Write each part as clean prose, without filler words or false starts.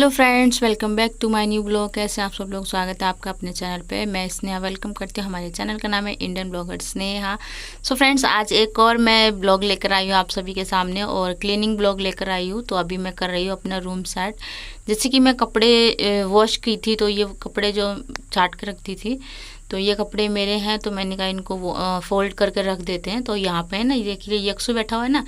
Hello friends, welcome back to my new blog. कैसे आप सब लोग? स्वागत है आपका अपने चैनल पे। मैं स्नेहा वेलकम करती हूँ। हमारे चैनल का नाम है Indian blogger Sneha. So friends, आज एक और मैं ब्लॉग लेकर आई हूँ आप सभी के सामने, और क्लीनिंग ब्लॉग लेकर आई हूँ। तो अभी मैं कर रही हूँ अपना रूम सेट। जैसे कि मैं कपड़े वॉश की थी, तो ये कपड़े जो छाट कर रखती थी, तो ये कपड़े मेरे हैं। तो मैंने कहा इनको फोल्ड करके रख देते हैं। तो यहाँ पे ना, ये देखिए यक्षु बैठा हुआ है ना,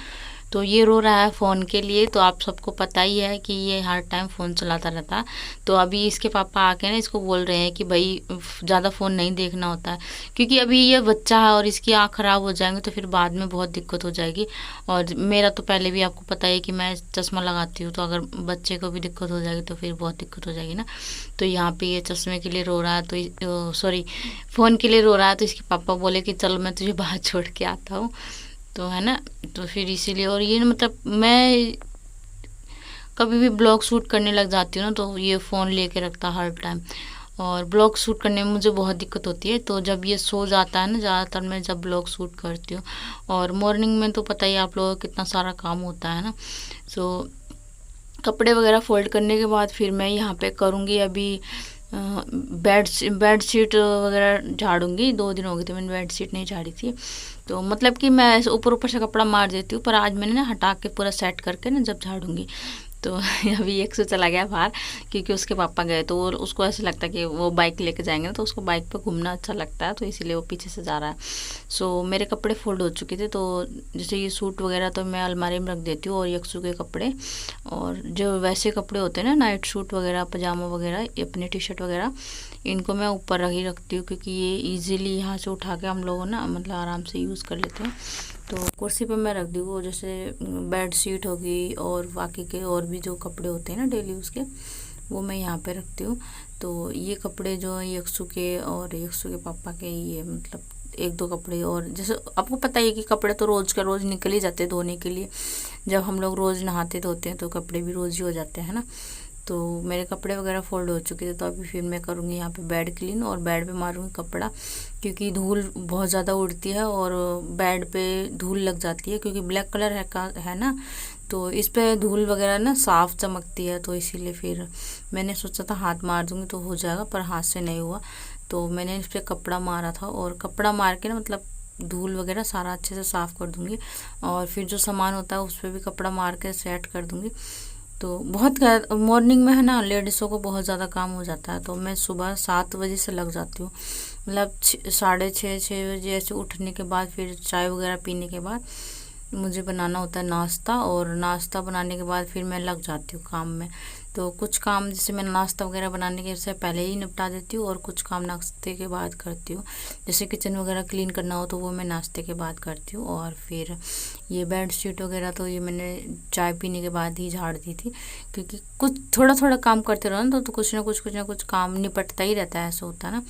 तो ये रो रहा है फ़ोन के लिए। तो आप सबको पता ही है कि ये हर टाइम फ़ोन चलाता रहता है। तो अभी इसके पापा आके ना इसको बोल रहे हैं कि भाई ज़्यादा फ़ोन नहीं देखना होता है, क्योंकि अभी ये बच्चा है और इसकी आँख ख़राब हो जाएंगे तो फिर बाद में बहुत दिक्कत हो जाएगी। और मेरा तो पहले भी आपको पता है कि मैं चश्मा लगाती हूँ, तो अगर बच्चे को भी दिक्कत हो जाएगी तो फिर बहुत दिक्कत हो जाएगी ना। तो यहाँ पे ये चश्मे के लिए रो रहा है, तो सॉरी, फ़ोन के लिए रो रहा है। तो इसके पापा बोले कि चलो मैं तुझे बाहर छोड़ के आता हूँ, तो है ना। तो फिर इसीलिए, और ये मतलब मैं कभी भी ब्लॉग शूट करने लग जाती हूँ ना, तो ये फ़ोन लेके रखता हर टाइम, और ब्लॉग शूट करने में मुझे बहुत दिक्कत होती है। तो जब ये सो जाता है ना, ज़्यादातर मैं जब ब्लॉग शूट करती हूँ, और मॉर्निंग में तो पता ही आप लोगों को कितना सारा काम होता है ना। सो कपड़े वगैरह फोल्ड करने के बाद फिर मैं यहाँ पे करूँगी अभी बेड शीट वगैरह झाड़ूंगी। 2 दिन हो गए थे मैंने बेड शीट नहीं झाड़ी थी। तो मतलब कि मैं ऐसे ऊपर ऊपर से कपड़ा मार देती हूँ, पर आज मैंने ना हटा के पूरा सेट करके ना जब झाड़ूंगी। तो अभी एक से चला गया बाहर, क्योंकि उसके पापा गए, तो वो उसको ऐसे लगता है कि वो बाइक लेके जाएंगे ना, तो उसको बाइक पे घूमना अच्छा लगता है, तो इसीलिए वो पीछे से जा रहा है। सो मेरे कपड़े फोल्ड हो चुके थे। तो जैसे ये सूट वगैरह तो मैं अलमारी में रख देती हूँ, और यक्षु के कपड़े और जो वैसे कपड़े होते हैं ना, नाइट सूट वगैरह, पजामा वगैरह, अपने टी शर्ट वगैरह, इनको मैं ऊपर रख ही रखती हूँ, क्योंकि ये इजीली यहाँ से उठा के हम लोग ना मतलब आराम से यूज़ कर लेते हैं। तो कुर्सी पे मैं रख दी वो, जैसे बेड शीट होगी और बाकी के और भी जो कपड़े होते हैं ना डेली यूज़ के, वो मैं यहाँ पे रखती हूँ। तो ये कपड़े जो हैं यक्षु के और यक्षु के पापा के, ये मतलब 1-2 कपड़े। और जैसे आपको पता ही है कि कपड़े तो रोज़ का रोज़ निकल ही जाते हैं धोने के लिए। जब हम लोग रोज़ नहाते धोते हैं तो कपड़े भी रोज़ ही हो जाते हैं ना। तो मेरे कपड़े वगैरह फोल्ड हो चुके थे। तो अभी फिर मैं करूँगी यहाँ पे बेड क्लीन, और बेड पे मारूँगी कपड़ा, क्योंकि धूल बहुत ज़्यादा उड़ती है और बेड पे धूल लग जाती है, क्योंकि ब्लैक कलर है ना, तो इस पे धूल वगैरह ना साफ चमकती है। तो इसीलिए फिर मैंने सोचा था हाथ मार दूँगी तो हो जाएगा, पर हाथ से नहीं हुआ। तो मैंने इस पर कपड़ा मारा था, और कपड़ा मार के ना मतलब धूल वगैरह सारा अच्छे से साफ़ कर दूँगी, और फिर जो सामान होता है उस पर भी कपड़ा मार के सेट कर दूँगी। तो बहुत मॉर्निंग में है ना, लेडीज़ों को बहुत ज़्यादा काम हो जाता है। तो मैं सुबह 7 बजे से लग जाती हूँ, मतलब 6:30-6 बजे ऐसे उठने के बाद फिर चाय वगैरह पीने के बाद मुझे बनाना होता है नाश्ता, और नाश्ता बनाने के बाद फिर मैं लग जाती हूँ काम में। तो कुछ काम जैसे मैं नाश्ता वगैरह बनाने के से पहले ही निपटा देती हूँ, और कुछ काम नाश्ते के बाद करती हूँ। जैसे किचन वगैरह क्लीन करना हो तो वो मैं नाश्ते के बाद करती हूँ। और फिर ये बेड शीट वगैरह तो ये मैंने चाय पीने के बाद ही झाड़ दी थी, क्योंकि कुछ थोड़ा थोड़ा काम करते रहो ना, तो कुछ ना कुछ काम निपटता ही रहता है, ऐसा होता है ना।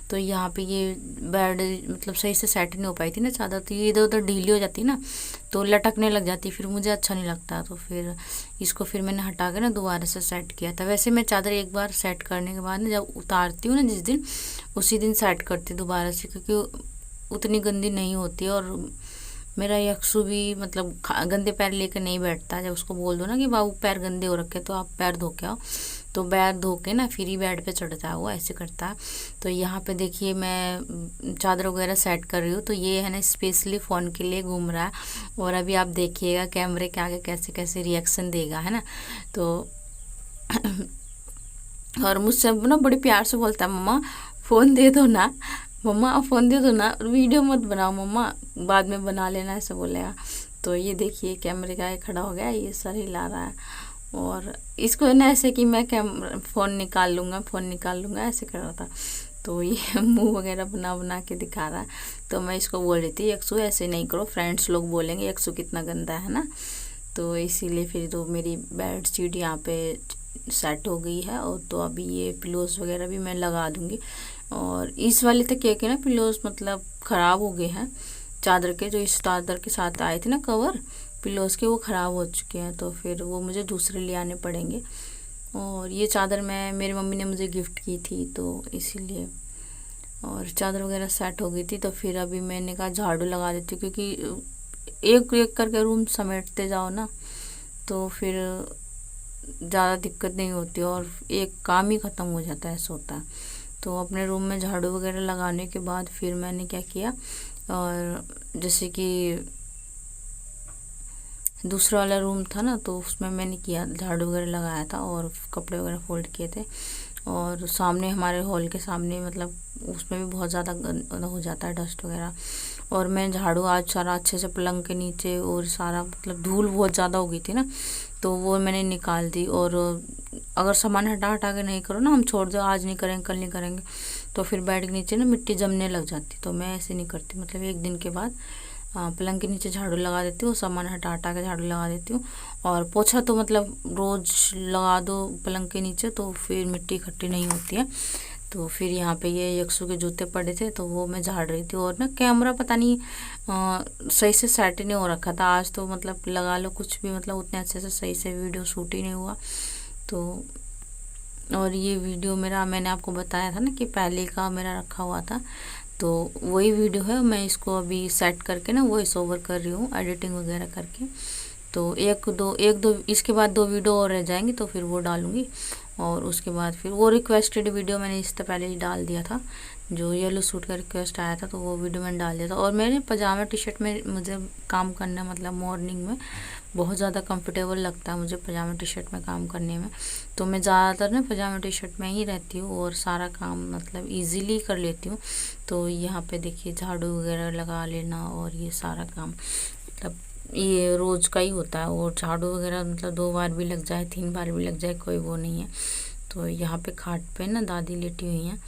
तो यहाँ पे ये बेड मतलब सही से सेट नहीं हो पाई थी ना चादर, तो ये इधर उधर ढीली हो जाती ना, तो लटकने लग जाती, फिर मुझे अच्छा नहीं लगता। तो फिर इसको फिर मैंने हटा के ना दोबारा से सेट किया था। वैसे मैं चादर एक बार सेट करने के बाद ना, जब उतारती हूँ ना जिस दिन, उसी दिन सेट करती हूँ दोबारा से, क्योंकि उतनी गंदी नहीं होती है। और मेरा यक्षु भी मतलब गंदे पैर लेकर नहीं बैठता। जब उसको बोल दो ना कि बाबू पैर गंदे हो रखे, तो आप पैर धो के आओ, तो पैर धो के ना फिर ही बेड पे चढ़ता है, वो ऐसे करता है। तो यहाँ पे देखिए मैं चादर वगैरह सेट कर रही हूँ। तो ये है ना स्पेशली फ़ोन के लिए घूम रहा है, और अभी आप देखिएगा कैमरे के आगे कैसे कैसे रिएक्शन देगा, है ना। तो और मुझसे ना बड़े प्यार से बोलता है, मम्मा फ़ोन दे दो ना, मम्मा फ़ोन दे दो ना, वीडियो मत बनाओ मम्मा, बाद में बना लेना, ऐसे बोलेगा। तो ये देखिए कैमरे का आगे खड़ा हो गया, ये सर हिला रहा है, और इसको ना ऐसे कि मैं फ़ोन निकाल लूँगा ऐसे कर रहा था। तो ये मुंह वगैरह बना बना के दिखा रहा है। तो मैं इसको बोल रही थी, यक्षु ऐसे नहीं करो, फ्रेंड्स लोग बोलेंगे यक्षु कितना गंदा है ना। तो इसीलिए फिर तो मेरी बेड शीट यहाँ पे सेट हो गई है। और तो अभी ये पिलोस वगैरह भी मैं लगा दूँगी। और इस वाले तकिए के ना पिलोस मतलब ख़राब हो गए हैं, चादर के जो इस चादर के साथ आए थे ना कवर पिलोस के, वो ख़राब हो चुके हैं। तो फिर वो मुझे दूसरे ले आने पड़ेंगे। और ये चादर मेरी मम्मी ने मुझे गिफ्ट की थी, तो इसीलिए। और चादर वगैरह सेट हो गई थी। तो फिर अभी मैंने कहा झाड़ू लगा देती हूँ, क्योंकि एक एक करके रूम समेटते जाओ ना, तो फिर ज़्यादा दिक्कत नहीं होती और एक काम ही ख़त्म हो जाता है, ऐसा होता है। तो अपने रूम में झाड़ू वगैरह लगाने के बाद फिर मैंने क्या किया, और जैसे कि दूसरा वाला रूम था ना, तो उसमें मैंने किया, झाड़ू वगैरह लगाया था और कपड़े वगैरह फोल्ड किए थे। और सामने हमारे हॉल के सामने मतलब उसमें भी बहुत ज़्यादा हो जाता है डस्ट वगैरह, और मैं झाड़ू आज सारा अच्छे से पलंग के नीचे, और सारा मतलब धूल बहुत ज़्यादा हो गई थी ना, तो वो मैंने निकाल दी। और अगर सामान हटा हटा के नहीं करो ना, हम छोड़ दो आज नहीं करेंगे कल नहीं करेंगे, तो फिर बेड के नीचे ना मिट्टी जमने लग जाती। तो मैं ऐसे नहीं करती, मतलब 1 दिन के बाद पलंग के नीचे झाड़ू लगा देती हूँ, सामान हटा हटा के झाड़ू लगा देती हूँ। और पोछा तो मतलब रोज़ लगा दो पलंग के नीचे, तो फिर मिट्टी इकट्ठी नहीं होती है। तो फिर यहाँ पे ये यक्सु के जूते पड़े थे, तो वो मैं झाड़ रही थी। और ना कैमरा पता नहीं सही से सेट ही नहीं हो रखा था आज, तो मतलब लगा लो कुछ भी, मतलब उतने अच्छे से सही से वीडियो शूट ही नहीं हुआ। तो और ये वीडियो मेरा, मैंने आपको बताया था ना कि पहले का मेरा रखा हुआ था, तो वही वीडियो है। मैं इसको अभी सेट करके ना वॉइस ओवर कर रही हूँ, एडिटिंग वगैरह करके। तो एक दो इसके बाद 2 वीडियो और रह जाएंगी, तो फिर वो डालूंगी। और उसके बाद फिर वो रिक्वेस्टेड वीडियो मैंने इससे पहले ही डाल दिया था, जो येलो सूट का रिक्वेस्ट आया था, तो वो वीडियो मैंने डाल दिया था। और मेरे पजामा टी शर्ट में मुझे काम करना, मतलब मॉर्निंग में बहुत ज़्यादा कंफर्टेबल लगता है मुझे पजामा टी शर्ट में काम करने में। तो मैं ज़्यादातर ना पजामा टी शर्ट में ही रहती हूँ और सारा काम मतलब इजीली कर लेती हूँ। तो यहाँ पे देखिए झाड़ू वगैरह लगा लेना और ये सारा काम मतलब ये रोज़ का ही होता है। और झाड़ू वगैरह मतलब 2 बार भी लग जाए, 3 बार भी लग जाए, कोई वो नहीं है। तो यहाँ पे खाट पे ना दादी लेटी हुई हैं,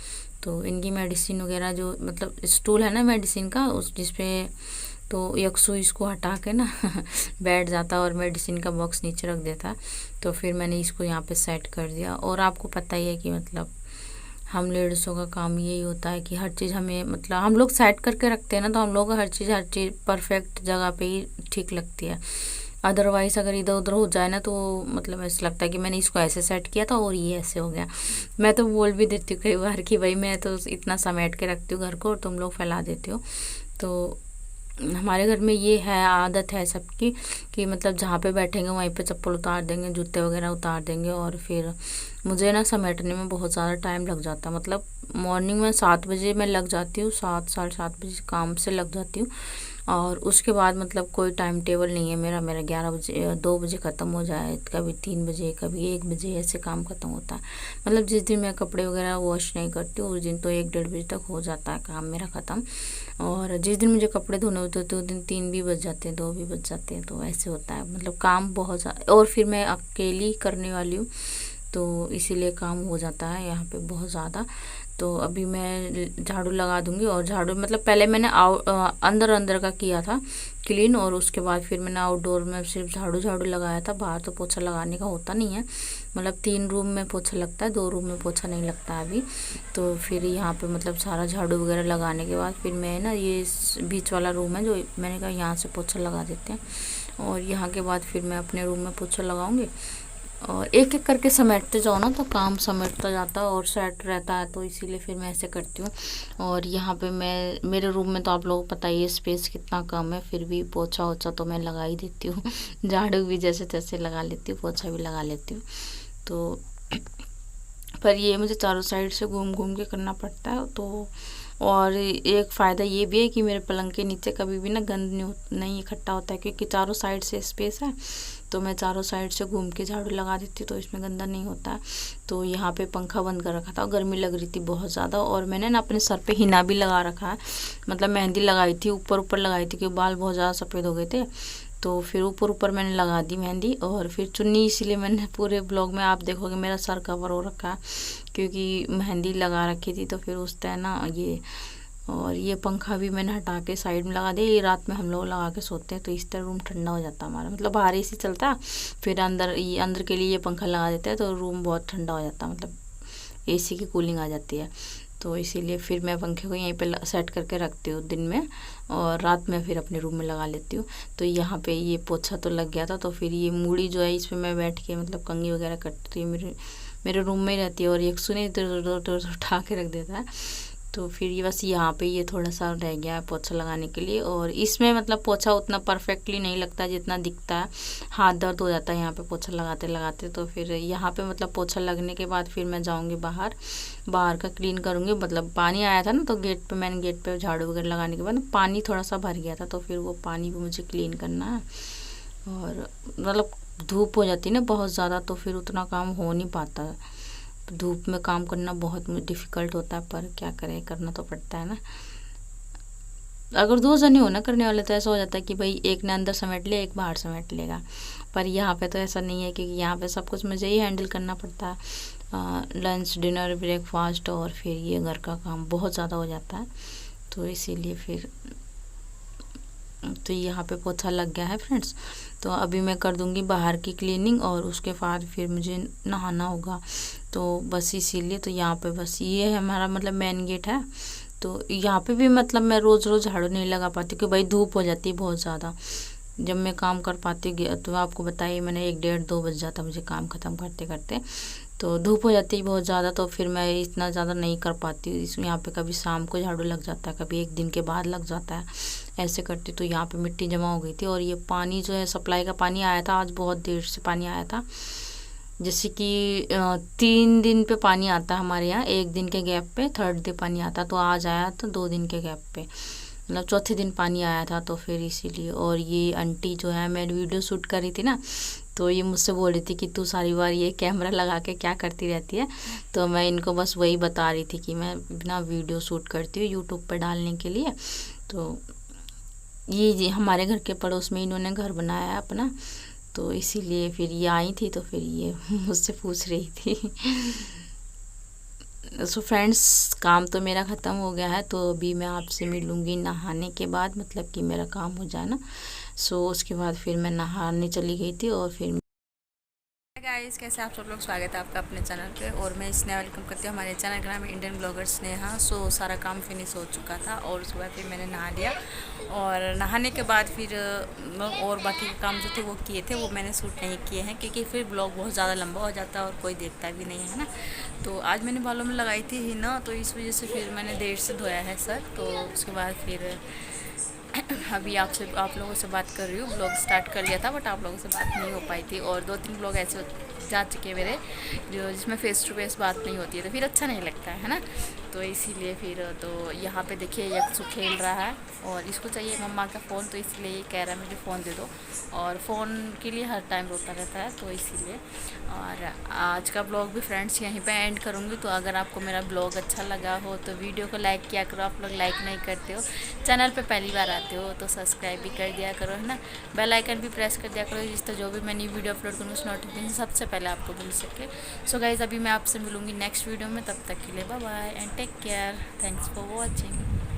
तो इनकी मेडिसिन वगैरह जो मतलब स्टूल है ना मेडिसिन का, उस जिसपे तो यक्सु इसको हटा के ना बैठ जाता है और मेडिसिन का बॉक्स नीचे रख देता है। तो फिर मैंने इसको यहाँ पे सेट कर दिया। और आपको पता ही है कि मतलब हम लेडीज़ों का काम यही होता है कि हर चीज़ हमें मतलब हम लोग सेट करके रखते हैं ना, तो हम लोग को हर चीज़ परफेक्ट जगह पे ही ठीक लगती है। अदरवाइज़ अगर इधर उधर हो जाए ना, तो मतलब ऐसा लगता है कि मैंने इसको ऐसे सेट किया था और ये ऐसे हो गया। मैं तो बोल भी देती हूँ कई बार कि भाई मैं तो इतना समेट के रखती हूँ घर को और तुम लोग फैला देते हो। तो हमारे घर में ये है, आदत है सबकी कि मतलब जहाँ पे बैठेंगे वहीं पे चप्पल उतार देंगे, जूते वगैरह उतार देंगे। और फिर मुझे ना समेटने में बहुत ज़्यादा टाइम लग जाता है। मतलब मॉर्निंग में 7 बजे मैं लग जाती हूँ, 7 साढ़े 7 बजे काम से लग जाती हूँ। और उसके बाद मतलब कोई टाइम टेबल नहीं है मेरा 11 बजे 2 बजे ख़त्म हो जाए, कभी 3 बजे, कभी 1 बजे, ऐसे काम ख़त्म होता है। मतलब जिस दिन मैं कपड़े वगैरह वॉश नहीं करती उस दिन तो 1 डेढ़ बजे तक हो जाता है काम मेरा ख़त्म। और जिस दिन मुझे कपड़े धोने होते हैं तो उस दिन 3 भी बज जाते हैं, 2 भी बज जाते हैं। तो ऐसे होता है, मतलब काम बहुत ज़्यादा। और फिर मैं अकेली करने वाली हूँ, तो इसीलिए काम हो जाता है यहाँ पे बहुत ज़्यादा। तो अभी मैं झाड़ू लगा दूंगी। और झाड़ू मतलब पहले मैंने अंदर अंदर का किया था क्लीन, और उसके बाद फिर मैंने आउटडोर में सिर्फ झाड़ू लगाया था। बाहर तो पोछा लगाने का होता नहीं है, मतलब 3 रूम में पोछा लगता है, 2 रूम में पोछा नहीं लगता है अभी। तो फिर यहाँ पे मतलब सारा झाड़ू वगैरह लगाने के बाद फिर मैं ना ये बीच वाला रूम है जो मैंने कहा यहाँ से पोछा लगा देते हैं। और यहाँ के बाद फिर मैं अपने रूम में पोछा लगाऊंगी। और एक एक करके समेटते जाओ ना तो काम समेटता जाता है और सेट रहता है, तो इसीलिए फिर मैं ऐसे करती हूँ। और यहाँ पे मैं मेरे रूम में तो आप लोगों को पता ही है स्पेस कितना कम है, फिर भी पोछा वोछा तो मैं लगा ही देती हूँ झाड़ू भी जैसे तैसे लगा लेती हूँ, पोछा भी लगा लेती हूँ। तो पर ये मुझे चारों साइड से घूम घूम के करना पड़ता है। तो और एक फ़ायदा ये भी है कि मेरे पलंग के नीचे कभी भी ना गंद नहीं इकट्ठा होता है, क्योंकि चारों साइड से स्पेस है। तो मैं चारों साइड से घूम के झाड़ू लगा देती हूँ, तो इसमें गंदा नहीं होता है। तो यहाँ पे पंखा बंद कर रखा था, गर्मी लग रही थी बहुत ज़्यादा। और मैंने ना अपने सर पे हिना भी लगा रखा है, मतलब मेहंदी लगाई थी, ऊपर ऊपर लगाई थी क्योंकि बाल बहुत ज़्यादा सफ़ेद हो गए थे। तो फिर ऊपर ऊपर मैंने लगा दी मेहंदी। और फिर चुन्नी, इसीलिए मैंने पूरे ब्लॉग में आप देखोगे मेरा सर कवर हो रखा है, क्योंकि मेहंदी लगा रखी थी। तो फिर उस टाइम ना ये, और ये पंखा भी मैंने हटा के साइड में लगा दिया। ये रात में हम लोग लगा के सोते हैं, तो इस तरह रूम ठंडा हो जाता है हमारा, मतलब बाहर एसी चलता है, फिर अंदर के लिए ये पंखा लगा देते हैं, तो रूम बहुत ठंडा हो जाता है, मतलब एसी की कूलिंग आ जाती है। तो इसीलिए फिर मैं पंखे को यहीं पे सेट करके रखती हूँ दिन में, और रात में फिर अपने रूम में लगा लेती हूँ। तो यहाँ पे ये पोछा तो लग गया था, तो फिर ये मूड़ी जो है इस पर मैं बैठ के मतलब कंघी वगैरह करती हूँ, मेरे रूम में ही रहती है। और एक सुने इधर उठा के रख देता है। तो फिर ये बस यहाँ पे ये थोड़ा सा रह गया है पोछा लगाने के लिए। और इसमें मतलब पोछा उतना परफेक्टली नहीं लगता जितना दिखता है, हाथ दर्द हो जाता है यहाँ पे पोछा लगाते लगाते। तो फिर यहाँ पे मतलब पोछा लगने के बाद फिर मैं जाऊँगी बाहर, बाहर का क्लीन करूँगी। मतलब पानी आया था ना, तो मैंने गेट पे झाड़ू वगैरह लगाने के बाद पानी थोड़ा सा भर गया था, तो फिर वो पानी भी मुझे क्लीन करना है। और मतलब धूप हो जाती है ना बहुत ज़्यादा, तो फिर उतना काम हो नहीं पाता। धूप में काम करना बहुत डिफ़िकल्ट होता है, पर क्या करें, करना तो पड़ता है ना। अगर 2 जने हो ना करने वाले तो ऐसा हो जाता है कि भाई एक ने अंदर समेट ले, एक बाहर समेट लेगा। पर यहाँ पे तो ऐसा नहीं है, क्योंकि यहाँ पे सब कुछ मुझे ही हैंडल करना पड़ता है। लंच, डिनर, ब्रेकफास्ट और फिर ये घर का काम बहुत ज़्यादा हो जाता है, तो इसीलिए फिर तो यहाँ पे पोछा लग गया है फ्रेंड्स। तो अभी मैं कर दूँगी बाहर की क्लीनिंग और उसके बाद फिर मुझे नहाना होगा। तो बस इसीलिए तो यहाँ पे बस ये है हमारा मतलब मेन गेट है। तो यहाँ पे भी मतलब मैं रोज़ रोज़ झाड़ू नहीं लगा पाती, क्योंकि भाई धूप हो जाती है बहुत ज़्यादा। जब मैं काम कर पाती हूँ तो आपको बताइए, मैंने 1 डेढ़ 2 बज जाता मुझे काम ख़त्म करते करते। तो धूप हो जाती है बहुत ज़्यादा, तो फिर मैं इतना ज़्यादा नहीं कर पाती हूँ। इसमें यहाँ पे कभी शाम को झाड़ू लग जाता है, कभी 1 दिन के बाद लग जाता है, ऐसे करती। तो यहाँ पे मिट्टी जमा हो गई थी। और ये पानी जो है, सप्लाई का पानी आया था आज, बहुत देर से पानी आया था। जैसे कि 3 दिन पे पानी आता है हमारे यहाँ, 1 दिन के गैप पे 3rd डे पानी आता। तो आज आया तो 2 दिन के गैप पे, मतलब चौथे दिन पानी आया था, तो फिर इसीलिए। और ये आंटी जो है, मैं वीडियो शूट कर रही थी ना, तो ये मुझसे बोल रही थी कि तू सारी बार ये कैमरा लगा के क्या करती रहती है। तो मैं इनको बस वही बता रही थी कि मैं बिना वीडियो शूट करती हूँ यूट्यूब पर डालने के लिए। तो ये जी हमारे घर के पड़ोस में इन्होंने घर बनाया है अपना, तो इसीलिए फिर ये आई थी, तो फिर ये मुझसे पूछ रही थी। सो फ्रेंड्स, काम तो मेरा ख़त्म हो गया है। तो अभी मैं आपसे मिलूँगी नहाने के बाद, मतलब कि मेरा काम हो जाए ना। सो उसके बाद फिर मैं नहाने चली गई थी। और फिर गाइस, कैसे आप सब लोग, स्वागत है आपका अपने चैनल पे। और मैं स्नेहा वेलकम करती हूँ हमारे चैनल का नाम है इंडियन ब्लॉगर स्नेहा। सो सारा काम फिनिश हो चुका था और उसके बाद फिर मैंने नहा लिया। और नहाने के बाद फिर और बाकी के काम जो थे वो किए थे, वो मैंने शूट नहीं किए हैं, क्योंकि फिर ब्लॉग बहुत ज़्यादा लंबा हो जाता है और कोई देखता भी नहीं है ना। तो आज मैंने बालों में लगाई थी हिना, तो इस वजह से फिर मैंने देर से धोया है सर। तो उसके बाद फिर अभी आप लोगों से बात कर रही हूँ। ब्लॉग स्टार्ट कर लिया था, बट आप लोगों से बात नहीं हो पाई थी। और 2-3 ब्लॉग ऐसे जा चुके मेरे जो जिसमें फेस टू फेस बात नहीं होती है, तो फिर अच्छा नहीं लगता है ना। तो इसीलिए फिर तो यहाँ पे देखिए यक्षु खेल रहा है और इसको चाहिए मम्मा का फ़ोन, तो इसलिए ये कह रहा है मुझे फ़ोन दे दो। और फ़ोन के लिए हर टाइम रोता रहता है, तो इसीलिए। और आज का ब्लॉग भी फ्रेंड्स यहीं पे एंड करूँगी। तो अगर आपको मेरा ब्लॉग अच्छा लगा हो तो वीडियो को लाइक किया करो। आप लोग लाइक नहीं करते हो, चैनल पे पहली बार आते हो तो सब्सक्राइब भी कर दिया करो, है ना। बेल आइकन भी प्रेस कर दिया करो, जिससे जो भी मैं नई वीडियो अपलोड करूँ उस नोटिफिकेशन सबसे पहले आपको मिल सके। सो गाइज़, अभी मैं आपसे मिलूँगी नेक्स्ट वीडियो में, तब तक के लिए bye bye and take care. Thanks for watching.